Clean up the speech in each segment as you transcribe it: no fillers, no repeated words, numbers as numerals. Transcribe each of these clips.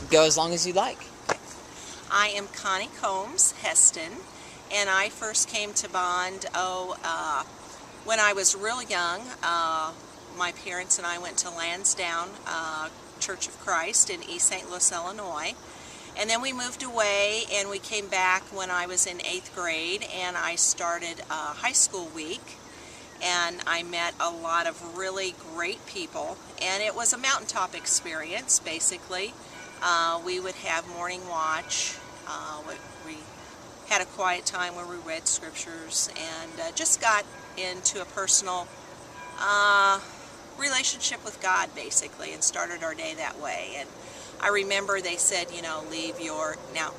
go as long as you like. I am Connie Heston, and I first came to Bond when I was real young. My parents and I went to Lansdowne Church of Christ in East St. Louis, Illinois. And then we moved away and we came back when I was in 8th grade, and I started high school week. And I met a lot of really great people, and it was a mountaintop experience basically. We would have morning watch. We had a quiet time where we read scriptures and just got into a personal relationship with God basically, and started our day that way. And I remember they said, you know, now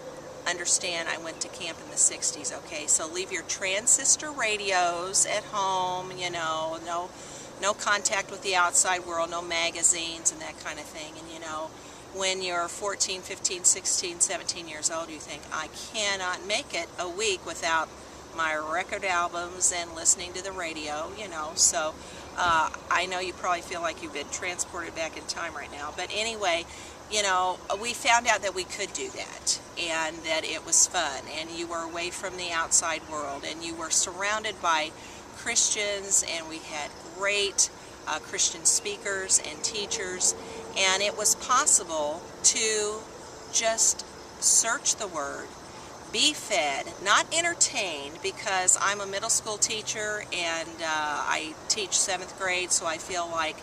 understand I went to camp in the 60s, okay, so leave your transistor radios at home, you know, no contact with the outside world, no magazines and that kind of thing. And you know, when you're 14, 15, 16, 17 years old, you think, I cannot make it a week without my record albums and listening to the radio, you know. So I know you probably feel like you've been transported back in time right now, but anyway, you know, we found out that we could do that, and that it was fun, and you were away from the outside world, and you were surrounded by Christians, and we had great Christian speakers and teachers, and it was possible to just search the Word, be fed, not entertained, because I'm a middle school teacher and I teach 7th grade, so I feel like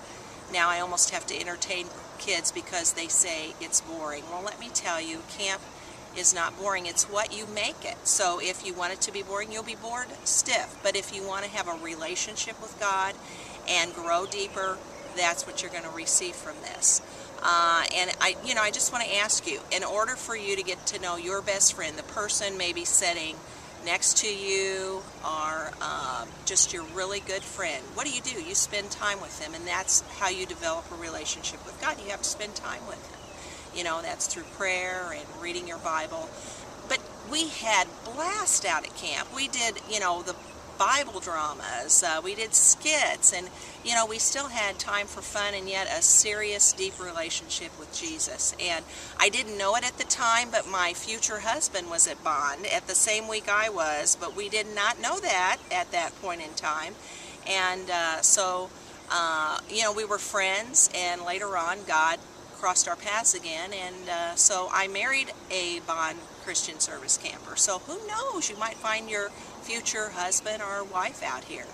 now I almost have to entertain kids because they say it's boring. Well, let me tell you, camp is not boring. It's what you make it. So if you want it to be boring, you'll be bored stiff. But if you want to have a relationship with God and grow deeper, that's what you're going to receive from this. And I just want to ask you, in order for you to get to know your best friend, the person maybe sitting next to you, or just your really good friend, what do? You spend time with them, and that's how you develop a relationship with God. You have to spend time with Him. You know, that's through prayer and reading your Bible. But we had blast out at camp. We did, you know, the Bible dramas, we did skits, and you know, we still had time for fun and yet a serious, deep relationship with Jesus. And I didn't know it at the time, but my future husband was at Bond at the same week I was, but we did not know that at that point in time. And you know, we were friends, and later on God crossed our paths again, and so I married a Bond Christian Service camper. So who knows, you might find your future husband or wife out here.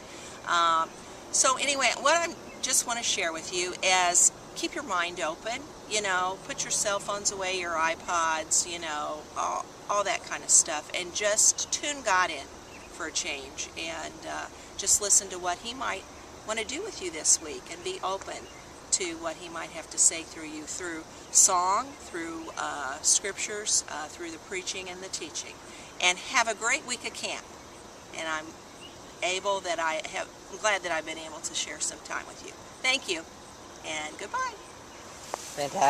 So anyway, what I just want to share with you is keep your mind open, you know, put your cell phones away, your iPods, you know, all that kind of stuff, and just tune God in for a change, and just listen to what He might want to do with you this week, and be open to what He might have to say through you, through song, through scriptures, through the preaching and the teaching. And have a great week of camp. And I'm glad that I've been able to share some time with you. Thank you, and goodbye. Fantastic.